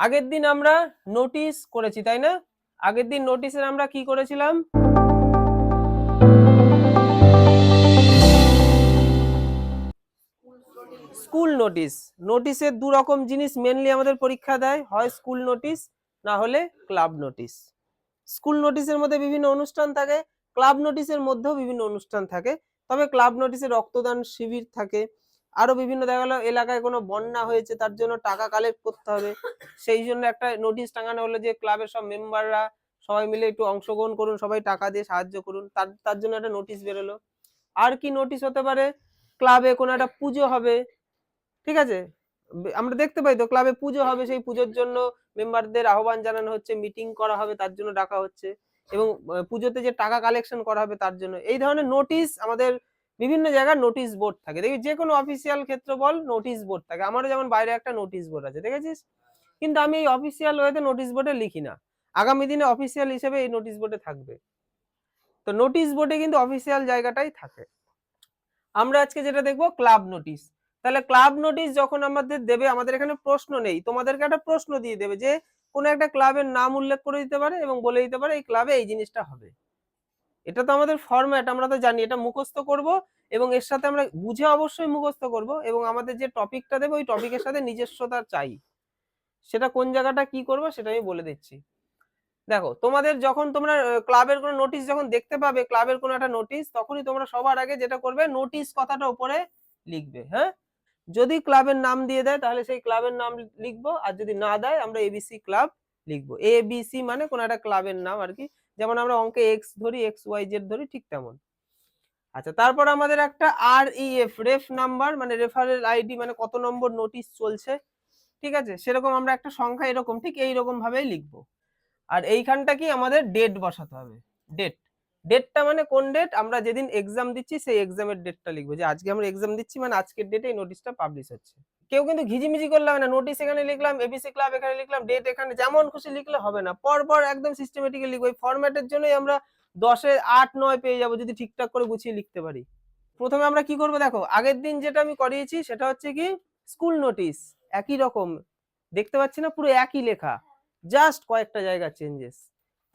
আগের দিন আমরা নোটিশ করেছি, তাই না? আগের দিন নোটিশের আমরা কি করেছিলাম? School notice. নোটিশের দু রকম জিনিস মেনলি আমাদের পরীক্ষা দেয়, হয় স্কুল নোটিশ না হলে ক্লাব নোটিশ। স্কুল নোটিশের মধ্যে বিভিন্ন অনুষ্ঠান থাকে, ক্লাব নোটিশের মধ্যেও বিভিন্ন অনুষ্ঠান থাকে। তবে ক্লাব নোটিশে রক্তদান শিবির থাকে, আরো বিভিন্ন দেখা গেল এলাকায় কোনো বন্যা হয়েছে তার জন্য টাকা কালেক্ট করতে হবে, সেই জন্য একটা নোটিশ টাঙানো হলো যে ক্লাবের সব মেম্বাররা সবাই মিলে একটু অংশগ্রহণ করুন, সবাই টাকা দিয়ে সাহায্য করুন, তার জন্য একটা নোটিশ বেরোলো। আর কি নোটিশ হতে পারে? ক্লাবে কোনো একটা পুজো হবে, ঠিক আছে, আমরা দেখতে পাই তো ক্লাবে পুজো হবে, সেই পুজোর জন্য মেম্বারদের আহ্বান জানানো হচ্ছে, মিটিং করা হবে তার জন্য ডাকা হচ্ছে, এবং পুজোতে যে টাকা কালেকশন করা হবে তার জন্য। এই ধরনের নোটিশ আমাদের বিভিন্ন জায়গায় নোটিশ বোর্ড থাকে, দেখবি যে কোনো অফিসিয়াল ক্ষেত্র বল নোটিশ বোর্ড থাকে। আমারও যেমন বাইরে একটা নোটিশ বোর্ড আছে, দেখেছিস? কিন্তু আমি এই অফিসিয়াল ওয়েতে নোটিশ বোর্ডে লিখি না, আগামী দিনে অফিসিয়াল হিসেবে এই নোটিশ বোর্ডে থাকবে। তো নোটিশ বোর্ডে কিন্তু অফিসিয়াল জায়গাটাই থাকে। আমরা আজকে যেটা দেখবো ক্লাব নোটিশ। তাহলে ক্লাব নোটিশ যখন আমাদের দেবে, আমাদের এখানে প্রশ্ন নেই, তোমাদেরকে একটা প্রশ্ন দিয়ে দেবে যে কোন একটা ক্লাবের নাম উল্লেখ করে দিতে পারে এবং বলে দিতে পারে এই ক্লাবে এই জিনিসটা হবে। এটা তো আমাদের ফরম্যাট, আমরা তো জানি, এটা মুখস্থ করব এবং এর সাথে আমরা বুঝে অবশ্যই মুখস্থ করব, এবং আমাদের যে টপিকটা দেবে ওই টপিকের সাথে নিজস্বতা চাই। সেটা কোন জায়গাটা কি করব সেটা আমি বলে দিচ্ছি। দেখো, তোমাদের যখন তোমরা ক্লাবের কোনো নোটিশ যখন দেখতে পাবে, ক্লাবের কোনো একটা নোটিশ, তখনই তোমরা সবার আগে যেটা করবে নোটিশ কথাটা উপরে লিখবে। হ্যাঁ, যদি ক্লাবের নাম দিয়ে দেয় তাহলে সেই ক্লাবের নাম লিখবো, আর যদি না দেয় আমরা এবিসি ক্লাব লিখবো। এবিসি মানে কোন একটা ক্লাবের নাম আর কি, যেমন আমরা অঙ্কে এক্স ধরি, এক্স ওয়াই জেড ধরি, ঠিক তেমন। আচ্ছা, তারপর আমাদের একটা REF রেফ নাম্বার মানে রেফারেল আইডি, মানে কত নম্বর নোটিশ চলছে, ঠিক আছে, সেরকম আমরা একটা সংখ্যা এরকম ঠিক এইরকম ভাবেই লিখবো। আর এইখানটা কি আমাদের ডেট বসাতে হবে। ডেট, ডেটটা মানে কোন ডেট, আমরা যেদিন এক্সাম দিচ্ছি সেই এক্সামের ডেটটা লিখবো, যে আজকে আমরা এক্সাম দিচ্ছি মানে আজকের ডেটে এই নোটিশটা পাবলিশ হচ্ছে। কেউ কিন্তু ঘিজিমিজি করলে হবে না, নোটিশ এখানে লিখলাম, এবিসি ক্লাব এখানে লিখলাম, ডেট এখানে, যেমন খুশি লিখলে হবে না, পর পর একদম সিস্টেমেটিক্যালি লিখবো। এই ফরম্যাটের জন্যই আমরা 10-এ 8-9 পেয়ে যাবো যদি ঠিকঠাক করে গুছিয়ে লিখতে পারি। প্রথমে আমরা কি করবো, দেখো আগের দিন যেটা আমি করিয়েছি সেটা হচ্ছে কি স্কুল নোটিশ, একই রকম দেখতে পাচ্ছি না, পুরো একই লেখা, জাস্ট কয়েকটা জায়গা চেঞ্জেস।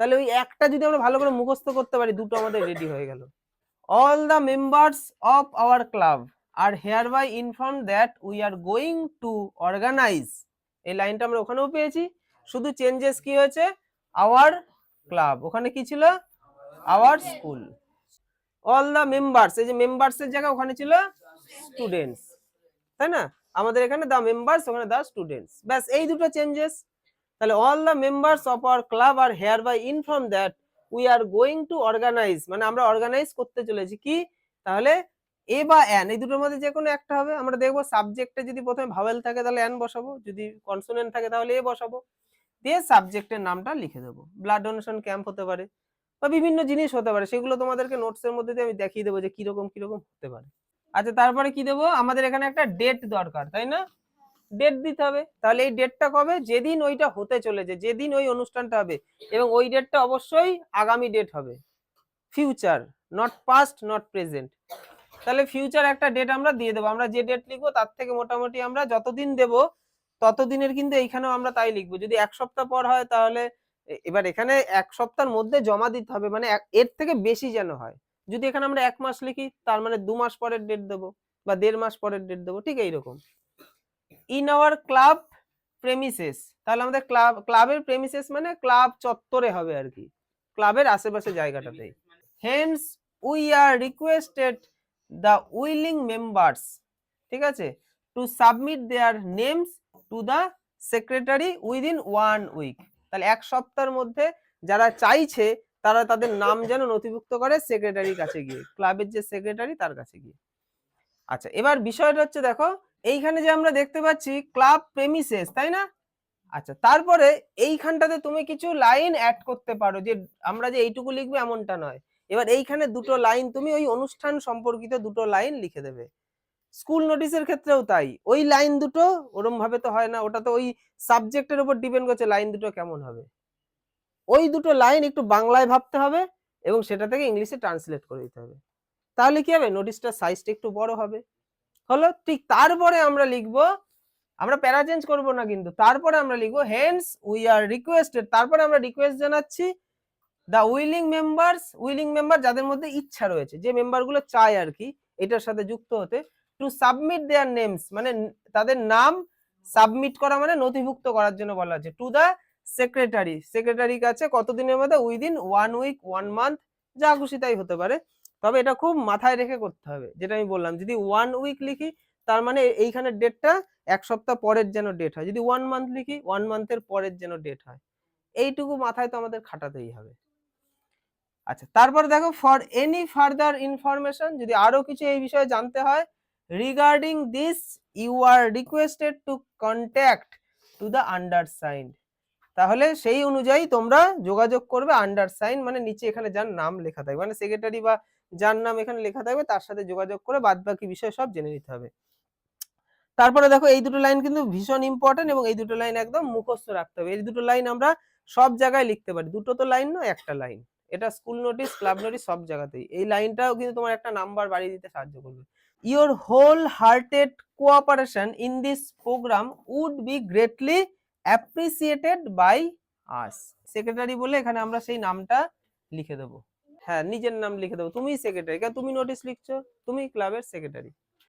তাহলে ওই একটা যদি আমরা ভালো করে মুখস্থ করতে পারি, দুটো আমাদের রেডি হয়ে গেল। All the members of our club are hereby inform that we are going to organise, এই লাইনটা আমরা ওখানেও পেয়েছি, শুধু চেঞ্জেস কি হয়েছে, আওয়ার ক্লাব, ওখানে কি ছিল our school. All the members, এই যে মেম্বার্স এর জায়গা ওখানে ছিল স্টুডেন্টস, তাই না? আমাদের এখানে দ্য মেম্বার্স, ওখানে দ্য স্টুডেন্টস, ব্যাস এই দুটো চেঞ্জেস। তাহলে all the members of our club are hereby inform that we are going to organise, মানে আমরা অর্গানাইজ করতে চলেছি কি, তাহলে এ বা অ্যান এই দুটোর মধ্যে যে কোনো একটা হবে। আমরা দেখবো সাবজেক্টে যদি প্রথমে ভাওয়েল থাকে তাহলে অ্যান বসাবো, যদি কনসোনেন্ট থাকে তাহলে এ বসাবো, দিয়ে সাবজেক্টের নামটা লিখে দেবো। ব্লাড ডোনেশন ক্যাম্প হতে পারে বা বিভিন্ন জিনিস হতে পারে, সেগুলো তোমাদেরকে নোটসের মধ্যে দিয়ে আমি দেখিয়ে দেবো যে কিরকম কিরকম হতে পারে। আচ্ছা, তারপরে কি দেবো, আমাদের এখানে একটা ডেট দরকার, তাই না? ডেট দিতে হবে। তাহলে এই ডেটটা কবে, যেদিন ওইটা হতে চলেছে, যেদিন ওই অনুষ্ঠানটা হবে, এবং ওই ডেটটা অবশ্যই আগামী ডেট হবে, future, not past not present. তাহলে ফিউচার একটা ডেট আমরা দিয়ে দেবো, আমরা যে ডেট লিখবো তার থেকে মোটামুটি আমরা যতদিন দেবো ততদিনের কিন্তু এইখানেও আমরা তাই লিখবো। যদি এক সপ্তাহ পর হয় তাহলে এবার এখানে এক সপ্তাহের মধ্যে জমা দিতে হবে, মানে এর থেকে বেশি যেন হয়। যদি এখানে আমরা 1 মাস লিখি তার মানে 2 মাস পরের ডেট দেবো বা 1.5 মাস পরের ডেট দেবো, ঠিক এইরকম। ইন আওয়ার ক্লাব প্রেমিসেস, তাহলে আমাদের ক্লাবের প্রেমিসেস মানে ক্লাব চত্বরে হবে আর কি, ক্লাবের আশেপাশে জায়গাটাতে। Hence we are requested the willing members, ঠিক আছে, to submit their names to the secretary within 1 week. তাহলে 1 সপ্তাহের মধ্যে যারা চাইছে তারা তাদের নাম যেন নথিভুক্ত করে সেক্রেটারির কাছে গিয়ে, ক্লাবের যে সেক্রেটারি তার কাছে গিয়ে। আচ্ছা, এবার বিষয়টা হচ্ছে দেখো, এইখানে যে আমরা দেখতে পাচ্ছি ক্লাব প্রেমিসেস, তাই না? আচ্ছা, তারপরে এইখানটাতে তুমি কিছু লাইন অ্যাড করতে পারো, যে আমরা যে এইটুকু লিখবো এমনটা নয়। এবার এইখানে দুটো লাইন তুমি ওই অনুষ্ঠান সম্পর্কিত দুটো লাইন লিখে দেবে। স্কুল নোটিশের ক্ষেত্রেও তাই, ওই লাইন দুটো ওরম ভাবে তো হয় না, ওটা তো ওই সাবজেক্টের উপর ডিপেন্ড করছে লাইন দুটো কেমন হবে। ওই দুটো লাইন একটু বাংলায় ভাবতে হবে এবং সেটা থেকে ইংলিশে ট্রান্সলেট করে দিতে হবে, তাহলে কি হবে, নোটিশটার সাইজটা একটু বড় হবে। হলো, ঠিক তারপরে আমরা লিখবো আমরা প্যারা চেঞ্জ করবো না কিন্তু, তারপরে আমরা লিখবো হেন্স উই আর রিকোয়েস্টেড, তারপরে আমরা রিকোয়েস্ট জানাচ্ছি দ্য উইলিং মেম্বার যাদের মধ্যে ইচ্ছা রয়েছে, যে মেম্বারগুলো চায় আর কি এটার সাথে যুক্ত হতে, টু সাবমিট দেয়ার নেমস, মানে তাদের নাম সাবমিট করা মানে নথিভুক্ত করার জন্য বলা আছে, টু দা সেক্রেটারির কাছে কতদিনের মধ্যে, উইদিন 1 উইক 1 মান্থ, যা খুশি তাই হতে পারে। তবে এটা খুব মাথায় রেখে করতে হবে, যেটা আমি বললাম, যদি 1 উইক লিখি তার মানে এইখানে ডেটটা 1 সপ্তাহ পরের যেন ডেট হয়, যদি 1 মান্থ লিখি 1 মান্থের পরের যেন ডেট হয়, এইটুকু মাথায় তো আমাদের খাটাতেই হবে। আচ্ছা, তারপর দেখো ফর এনি ফার্দার ইনফরমেশন, যদি আরো কিছু এই বিষয়ে জানতে হয়, regarding this you are requested to contact to the undersigned, তাহলে সেই অনুযায়ী তোমরা যোগাযোগ করবে। আন্ডারসাইন মানে নিচে এখানে যার নাম লেখা থাকবে, মানে সেক্রেটারি বা যার নাম এখানে লেখা থাকবে তার সাথে যোগাযোগ করে বাদ বাকি বিষয় সব জেনে নিতে হবে। তারপরে দেখো এই দুটো লাইন কিন্তু ভীষণ ইম্পর্টেন্ট, এবং এই দুটো লাইন একদম মুখস্থ রাখতে হবে। এই দুটো লাইন আমরা সব জায়গায় লিখতে পারি, দুটো তো লাইন নয়, একটা লাইন। এটা স্কুল নোটিশ, ক্লাব নোটিশ সব জায়গাতেই এই লাইনটাও কিন্তু তোমার একটা নাম্বার বাড়িয়ে দিতে সাহায্য করবে। Your whole hearted cooperation in this programme would be greatly appreciated by us. Secretary বলে এখানে আমরা সেই নামটা লিখে দেবো, হ্যাঁ নিজের নাম লিখে দেবো, তুমি সেক্রেটারি, কারণ তুমি নোটিশ লিখছো, তুমি ক্লাবের সেক্রেটারি।